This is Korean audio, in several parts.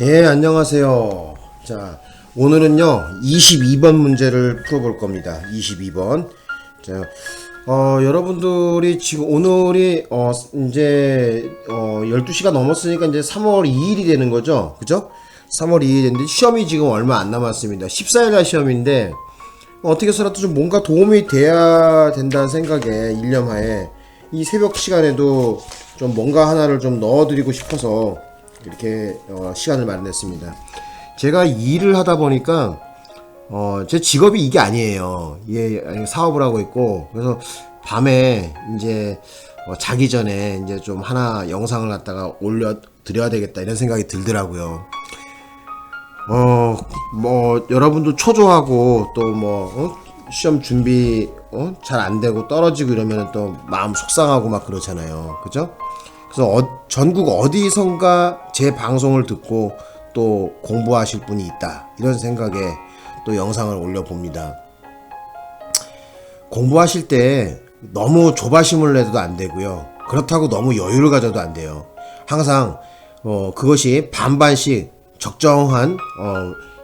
예, 안녕하세요. 자, 오늘은요, 22번 문제를 풀어볼 겁니다. 22번. 자, 여러분들이 지금 오늘이, 이제, 12시가 넘었으니까 이제 3월 2일이 되는 거죠. 그죠? 3월 2일이 됐는데, 시험이 지금 얼마 안 남았습니다. 14일날 시험인데, 어떻게 해서라도 좀 뭔가 도움이 돼야 된다는 생각에, 일념하에, 이 새벽 시간에도 좀 뭔가 하나를 좀 넣어드리고 싶어서, 이렇게 시간을 마련했습니다. 제가 일을 하다 보니까 제 직업이 이게 아니에요. 예, 사업을 하고 있고 그래서 밤에 이제 자기 전에 이제 좀 하나 영상을 갖다가 올려 드려야 되겠다 이런 생각이 들더라고요. 뭐 여러분도 초조하고 또 뭐 시험 준비 잘 안 되고 떨어지고 이러면 또 마음 속상하고 막 그렇잖아요. 그죠? 그래서 전국 어디선가 제 방송을 듣고 또 공부하실 분이 있다 이런 생각에 또 영상을 올려봅니다. 공부하실 때 너무 조바심을 내도 안 되고요. 그렇다고 너무 여유를 가져도 안 돼요. 항상 그것이 반반씩 적정한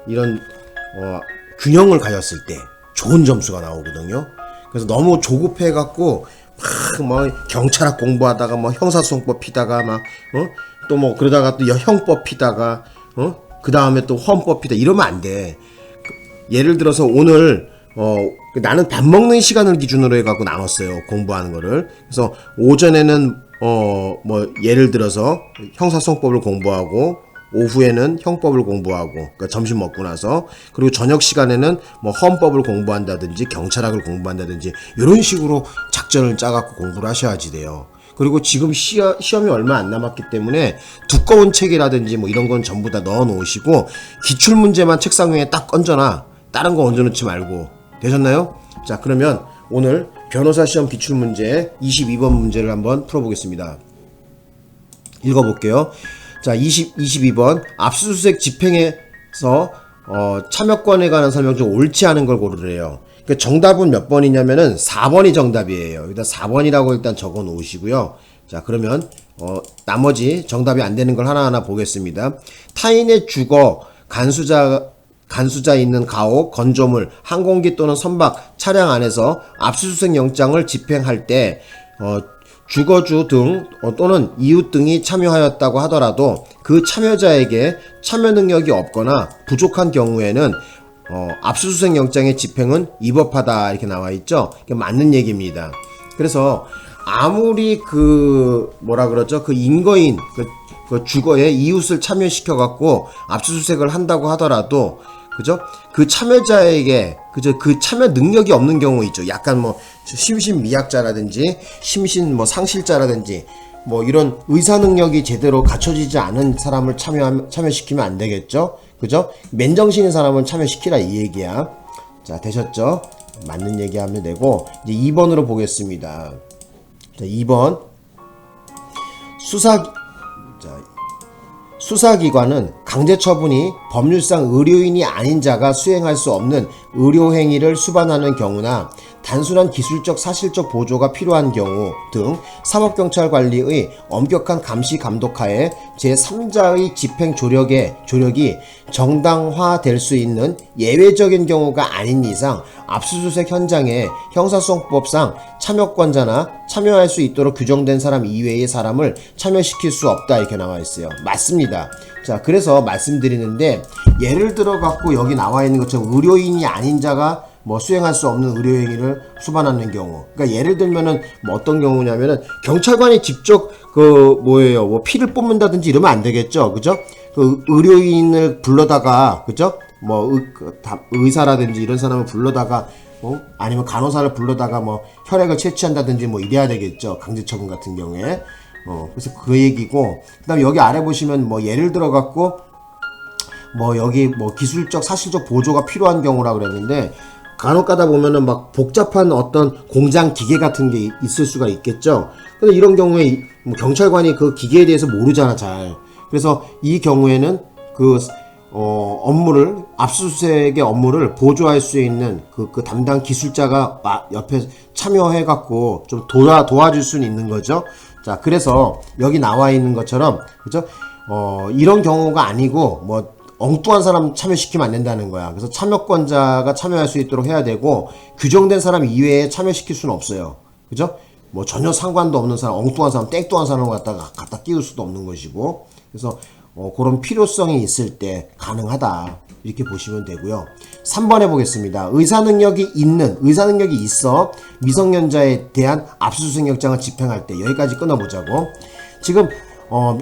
이런 균형을 가졌을 때 좋은 점수가 나오거든요. 그래서 너무 조급해 갖고 막 경찰학 공부하다가 뭐 형사소송법 피다가 막 또 뭐 그러다가 또 형법 피다가 그 다음에 또 헌법 피다 이러면 안 돼. 예를 들어서 오늘 나는 밥 먹는 시간을 기준으로 해갖고 나눴어요 공부하는 거를. 그래서 오전에는 뭐 예를 들어서 형사소송법을 공부하고 오후에는 형법을 공부하고 그러니까 점심 먹고 나서 그리고 저녁 시간에는 뭐 헌법을 공부한다든지 경찰학을 공부한다든지 이런 식으로 작전을 짜갖고 공부를 하셔야지 돼요. 그리고 지금 시험이 얼마 안 남았기 때문에 두꺼운 책이라든지 뭐 이런 건 전부 다 넣어 놓으시고 기출문제만 책상 위에 딱 얹어놔. 다른 거 얹어놓지 말고. 되셨나요? 자, 그러면 오늘 변호사 시험 기출문제 22번 문제를 한번 풀어보겠습니다. 읽어볼게요. 자, 22번 압수수색 집행에서 참여권에 관한 설명 중 옳지 않은 걸 고르래요. 그러니까 정답은 몇 번이냐면은 4번이 정답이에요. 일단 4번이라고 일단 적어 놓으시고요. 자, 그러면 나머지 정답이 안 되는 걸 하나하나 보겠습니다. 타인의 주거, 간수자 있는 가옥, 건조물, 항공기 또는 선박, 차량 안에서 압수수색 영장을 집행할 때 주거주 등 또는 이웃 등이 참여하였다고 하더라도 그 참여자에게 참여 능력이 없거나 부족한 경우에는 압수수색 영장의 집행은 위법하다 이렇게 나와 있죠. 이게 맞는 얘기입니다. 그래서 아무리 그 뭐라 그러죠? 그 인거인 그 주거에 이웃을 참여시켜 갖고 압수수색을 한다고 하더라도 그죠? 그 참여자에게 그죠? 그 참여 능력이 없는 경우 있죠. 약간 뭐 심신미약자라든지 심신 뭐 상실자라든지 뭐 이런 의사 능력이 제대로 갖춰지지 않은 사람을 참여시키면 안 되겠죠? 그죠? 맨정신인 사람은 참여시키라 이 얘기야. 자, 되셨죠? 맞는 얘기하면 되고 이제 2번으로 보겠습니다. 자, 2번 수사기관은 강제처분이 법률상 의료인이 아닌 자가 수행할 수 없는 의료행위를 수반하는 경우나 단순한 기술적 사실적 보조가 필요한 경우 등 사법경찰 관리의 엄격한 감시 감독하에 제3자의 집행 조력이 정당화될 수 있는 예외적인 경우가 아닌 이상 압수수색 현장에 형사소송법상 참여권자나 참여할 수 있도록 규정된 사람 이외의 사람을 참여시킬 수 없다 이렇게 나와 있어요. 맞습니다. 자, 그래서 말씀드리는데 예를 들어 갖고 여기 나와 있는 것처럼 의료인이 아닌 자가 뭐 수행할 수 없는 의료행위를 수반하는 경우. 그러니까 예를 들면은 뭐 어떤 경우냐면은 경찰관이 직접 뭐 피를 뽑는다든지 이러면 안 되겠죠. 그죠? 그 의료인을 불러다가 그죠? 뭐 의사라든지 이런 사람을 불러다가 아니면 간호사를 불러다가 뭐 혈액을 채취한다든지 뭐 이래야 되겠죠. 강제처분 같은 경우에. 그래서 그 얘기고 그다음에 여기 아래 보시면 뭐 예를 들어 갖고 뭐 여기 뭐 기술적 사실적 보조가 필요한 경우라 그랬는데 간혹 가다 보면은 막 복잡한 어떤 공장 기계 같은 게 있을 수가 있겠죠. 근데 이런 경우에 뭐 경찰관이 그 기계에 대해서 모르잖아 잘. 그래서 이 경우에는 그 업무를 압수수색의 업무를 보조할 수 있는 그 담당 기술자가 옆에 참여해 갖고 좀 도와줄 수는 있는 거죠. 자, 그래서 여기 나와 있는 것처럼 그죠? 이런 경우가 아니고 뭐 엉뚱한 사람 참여시키면 안 된다는 거야. 그래서 참여권자가 참여할 수 있도록 해야 되고 규정된 사람 이외에 참여시킬 수는 없어요. 그죠? 뭐 전혀 상관도 없는 사람, 엉뚱한 사람, 땡뚱한 사람을 갖다 끼울 수도 없는 것이고, 그래서 그런 필요성이 있을 때 가능하다 이렇게 보시면 되고요. 3번 해보겠습니다. 의사능력이 있어 미성년자에 대한 압수수색 영장을 집행할 때, 여기까지 끊어보자고. 지금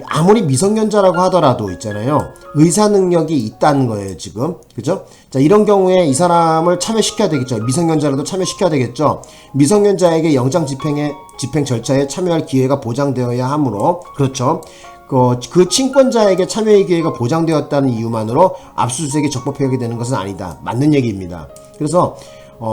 아무리 미성년자라고 하더라도 있잖아요, 의사능력이 있다는 거예요 지금. 그죠? 자, 이런 경우에 이 사람을 참여시켜야 되겠죠. 미성년자라도 참여시켜야 되겠죠. 미성년자에게 영장 집행 절차에 참여할 기회가 보장되어야 하므로, 그렇죠, 그 친권자에게 참여의 기회가 보장되었다는 이유만으로 압수수색에 적법하게 되는 것은 아니다. 맞는 얘기입니다. 그래서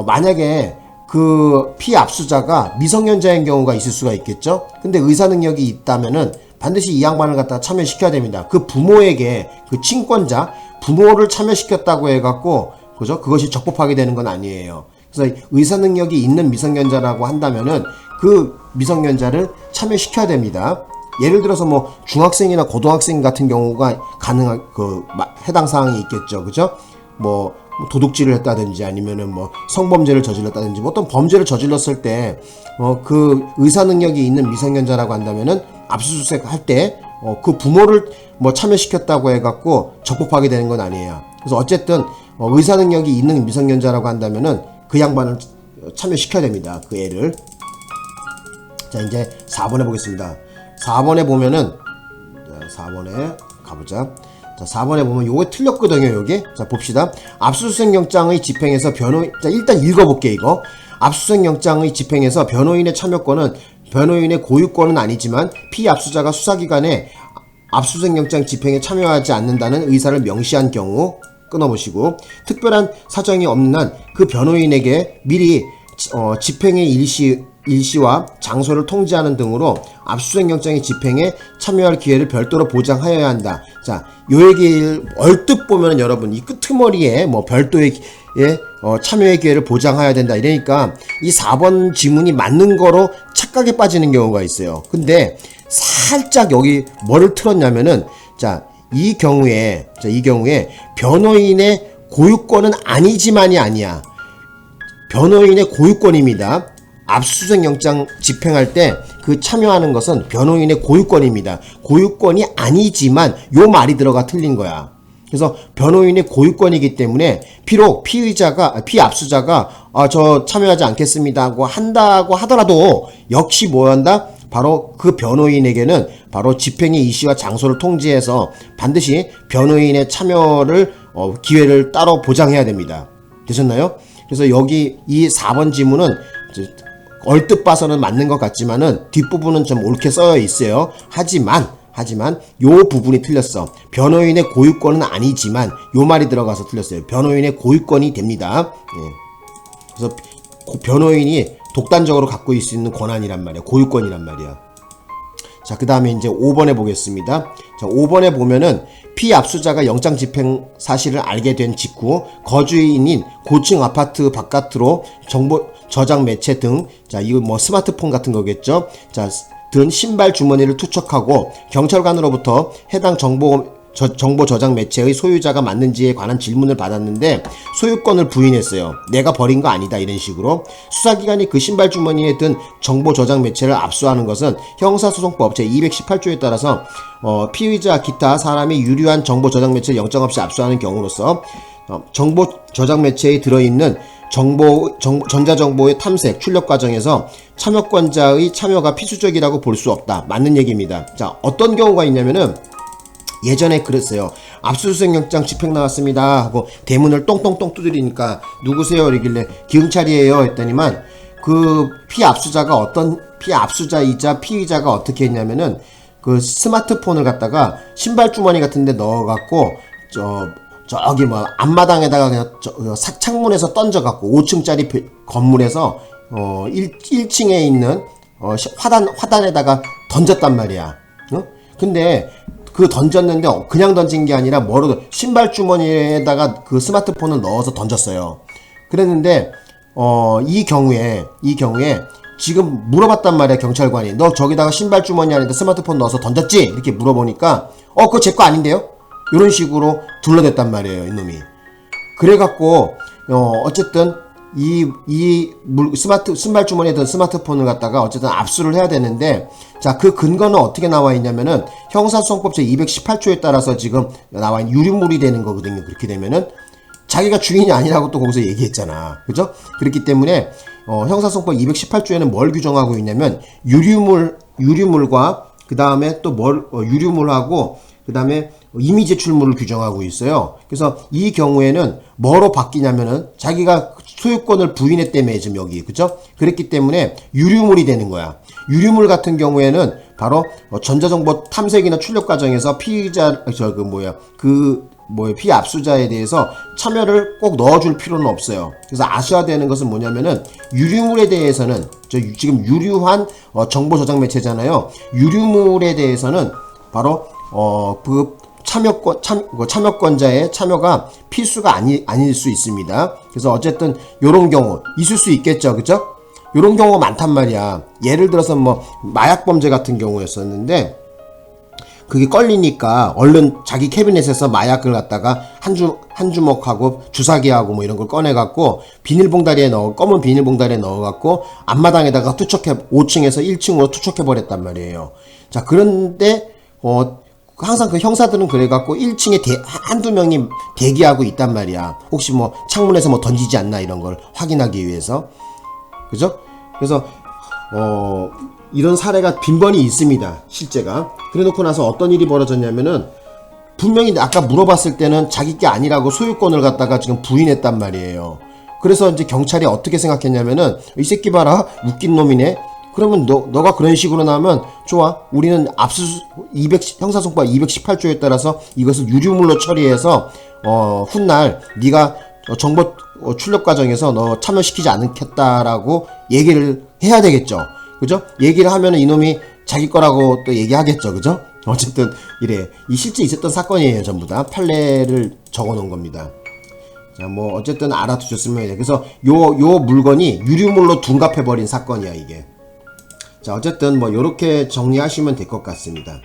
만약에 그 피압수자가 미성년자인 경우가 있을 수가 있겠죠. 근데 의사능력이 있다면은 반드시 이 양반을 갖다가 참여시켜야 됩니다. 그 부모에게, 그 친권자 부모를 참여시켰다고 해갖고, 그죠? 그것이 적법하게 되는 건 아니에요. 그래서 의사능력이 있는 미성년자라고 한다면은 그 미성년자를 참여시켜야 됩니다. 예를 들어서 뭐 중학생이나 고등학생 같은 경우가 가능한 해당 사항이 있겠죠. 그죠? 뭐 도둑질을 했다든지 아니면은 뭐 성범죄를 저질렀다든지 뭐 어떤 범죄를 저질렀을 때 그 의사능력이 있는 미성년자라고 한다면은 압수수색 할 때 그 부모를 뭐 참여시켰다고 해갖고 적법하게 되는 건 아니에요. 그래서 어쨌든 의사능력이 있는 미성년자라고 한다면은 그 양반을 참여시켜야 됩니다. 그 애를. 자, 이제 4번 해보겠습니다. 4번에 보면은, 자, 4번에 가보자. 자, 4번에 보면 요게 틀렸거든요, 요게. 자, 봅시다. 압수수색 영장의 집행에서 자, 일단 읽어볼게, 이거. 압수수색 영장의 집행에서 변호인의 참여권은 변호인의 고유권은 아니지만 피압수자가 수사기관에 압수수색 영장 집행에 참여하지 않는다는 의사를 명시한 경우, 끊어보시고, 특별한 사정이 없는 한 그 변호인에게 미리 집행의 일시와 장소를 통지하는 등으로 압수수색 영장의 집행에 참여할 기회를 별도로 보장하여야 한다. 자, 요 얘기를 얼뜻 보면은 여러분 이 끄트머리에 뭐 별도의 참여의 기회를 보장해야 된다 이러니까 이 4번 지문이 맞는 거로 착각에 빠지는 경우가 있어요. 근데 살짝 여기 뭐를 틀었냐면은, 자, 이 경우에 변호인의 고유권은 아니지만이 아니야. 변호인의 고유권입니다. 압수수색 영장 집행할 때 그 참여하는 것은 변호인의 고유권입니다. 고유권이 아니지만 요 말이 들어가 틀린 거야. 그래서 변호인의 고유권이기 때문에 비록 피압수자가 저 참여하지 않겠습니다 한다고 하더라도 역시 뭐 한다? 바로 그 변호인에게는 바로 집행의 일시와 장소를 통지해서 반드시 변호인의 참여를 기회를 따로 보장해야 됩니다. 되셨나요? 그래서 여기 이 4번 지문은 얼뜻 봐서는 맞는 것 같지만은 뒷부분은 좀 옳게 써여 있어요. 하지만 요 부분이 틀렸어. 변호인의 고유권은 아니지만 요 말이 들어가서 틀렸어요. 변호인의 고유권이 됩니다. 예. 그래서 변호인이 독단적으로 갖고 있을 수 있는 권한이란 말이야. 고유권이란 말이야. 자, 그 다음에 이제 5번에 보겠습니다. 자, 5번에 보면은 피압수자가 영장 집행 사실을 알게 된 직후 거주인인 고층 아파트 바깥으로 정보 저장 매체 등, 자, 이거 뭐 스마트폰 같은 거겠죠? 자, 든 신발 주머니를 투척하고 경찰관으로부터 해당 정보 저장 매체의 소유자가 맞는지에 관한 질문을 받았는데 소유권을 부인했어요. 내가 버린 거 아니다 이런 식으로. 수사기관이 그 신발 주머니에 든 정보 저장 매체를 압수하는 것은 형사소송법 제218조에 따라서 피의자 기타 사람이 유리한 정보 저장 매체를 영장 없이 압수하는 경우로서 정보 저장 매체에 들어있는 전자정보의 탐색, 출력 과정에서 참여권자의 참여가 필수적이라고 볼 수 없다. 맞는 얘기입니다. 자, 어떤 경우가 있냐면은 예전에 그랬어요. 압수수색 영장 집행 나왔습니다 하고 대문을 똥똥똥 두드리니까 누구세요? 이러길래 경찰이에요 했더니만 그 피압수자이자 피의자가 어떻게 했냐면은 그 스마트폰을 갖다가 신발 주머니 같은 데 넣어갖고 저기 뭐 앞마당에다가 그냥 창문에서 던져갖고 5층짜리 건물에서 1층에 있는 화단에다가 던졌단 말이야. 근데 그 던졌는데 그냥 던진 게 아니라 뭐로 신발 주머니에다가 그 스마트폰을 넣어서 던졌어요. 그랬는데 이 경우에 지금 물어봤단 말이야. 경찰관이 너 저기다가 신발 주머니 안에다 스마트폰 넣어서 던졌지? 이렇게 물어보니까 그거 제 거 아닌데요? 이런 식으로 둘러댔단 말이에요, 이놈이. 그래갖고 어쨌든 신발 주머니에 든 스마트폰을 갖다가 어쨌든 압수를 해야 되는데, 자, 그 근거는 어떻게 나와 있냐면은 형사소송법 제 218조에 따라서 지금 나와 있는 유류물이 되는 거거든요. 그렇게 되면은 자기가 주인이 아니라고 또 거기서 얘기했잖아. 그죠? 그렇기 때문에 형사소송법 218조에는 뭘 규정하고 있냐면 유류물과 그 다음에 또 유류물하고 그 다음에 이미 제출물을 규정하고 있어요. 그래서 이 경우에는 뭐로 바뀌냐면은 자기가 소유권을 부인했다며 지금 여기, 그죠? 그랬기 때문에 유류물이 되는 거야. 유류물 같은 경우에는 바로 전자정보 탐색이나 출력 과정에서 피압수자에 대해서 참여를 꼭 넣어줄 필요는 없어요. 그래서 아셔야 되는 것은 뭐냐면은 유류물에 대해서는 지금 유류한 정보 저장 매체잖아요. 유류물에 대해서는 바로 참여권자의 참여가 필수가 아닐 수 있습니다. 그래서 어쨌든 요런 경우 있을 수 있겠죠. 그죠? 요런 경우가 많단 말이야. 예를 들어서 뭐 마약범죄 같은 경우였었는데, 그게 걸리니까 얼른 자기 캐비넷에서 마약을 갖다가 한 주먹하고 주사기하고 뭐 이런 걸 꺼내갖고 검은 비닐봉다리에 넣어갖고 앞마당에다가 5층에서 1층으로 투척해버렸단 말이에요. 자, 그런데 항상 그 형사들은 그래갖고 1층에 한두 명이 대기하고 있단 말이야. 혹시 뭐 창문에서 뭐 던지지 않나 이런 걸 확인하기 위해서. 그죠? 그래서 이런 사례가 빈번히 있습니다, 실제가. 그래 놓고 나서 어떤 일이 벌어졌냐면은, 분명히 아까 물어봤을 때는 자기 게 아니라고 소유권을 갖다가 지금 부인했단 말이에요. 그래서 이제 경찰이 어떻게 생각했냐면은, 이 새끼 봐라, 웃긴 놈이네. 그러면 너가 그런 식으로 나오면 좋아. 우리는 형사소송법 218조에 따라서 이것을 유류물로 처리해서 훗날 네가 정보 출력 과정에서 너 참여시키지 않겠다라고 얘기를 해야 되겠죠. 그죠? 얘기를 하면은 이놈이 자기 거라고 또 얘기하겠죠. 그죠? 어쨌든 이래. 이 실제 있었던 사건이에요. 전부 다 판례를 적어 놓은 겁니다. 자, 뭐 어쨌든 알아두셨으면 해요. 그래서 요 물건이 유류물로 둔갑해 버린 사건이야, 이게. 자, 어쨌든 뭐 요렇게 정리하시면 될 것 같습니다.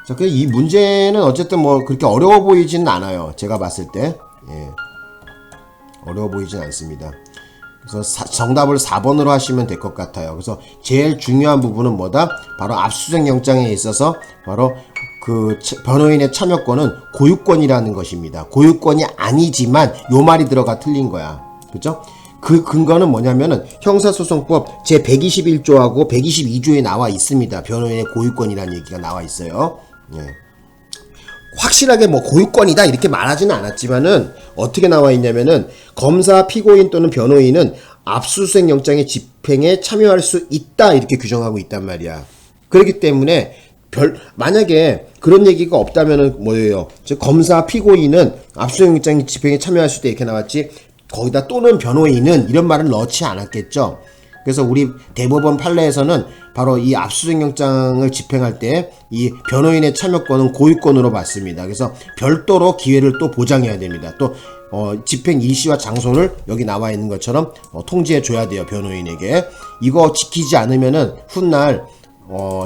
자, 그 이 문제는 어쨌든 뭐 그렇게 어려워 보이지는 않아요. 제가 봤을 때. 예. 어려워 보이진 않습니다. 그래서 정답을 4번으로 하시면 될 것 같아요. 그래서 제일 중요한 부분은 뭐다? 바로 압수수색 영장에 있어서 바로 그 변호인의 참여권은 고유권이라는 것입니다. 고유권이 아니지만 요 말이 들어가 틀린 거야. 그죠? 그 근거는 뭐냐면은 형사소송법 제 121조하고 122조에 나와 있습니다. 변호인의 고유권이라는 얘기가 나와 있어요. 예. 확실하게 뭐 고유권이다 이렇게 말하지는 않았지만은 어떻게 나와 있냐면은 검사, 피고인 또는 변호인은 압수수색 영장의 집행에 참여할 수 있다 이렇게 규정하고 있단 말이야. 그렇기 때문에 만약에 그런 얘기가 없다면은 뭐예요? 즉 검사, 피고인은 압수수색 영장 집행에 참여할 수 있다 이렇게 나왔지, 거기다 또는 변호인은 이런 말을 넣지 않았겠죠. 그래서 우리 대법원 판례에서는 바로 이 압수수색영장을 집행할 때 이 변호인의 참여권은 고유권으로 봤습니다. 그래서 별도로 기회를 또 보장해야 됩니다. 또 집행 일시와 장소를 여기 나와 있는 것처럼 통지해 줘야 돼요, 변호인에게. 이거 지키지 않으면은 훗날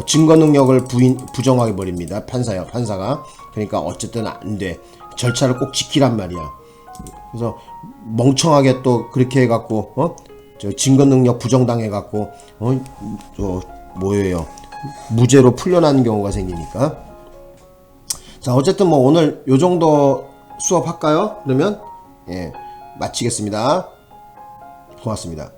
증거 능력을 부정하게 버립니다, 판사가. 그러니까 어쨌든 안 돼. 절차를 꼭 지키란 말이야. 그래서 멍청하게 또 그렇게 해갖고 증거 능력 부정당해갖고 뭐예요, 무죄로 풀려나는 경우가 생기니까. 자, 어쨌든 뭐 오늘 요 정도 수업 할까요? 그러면 예, 마치겠습니다. 고맙습니다.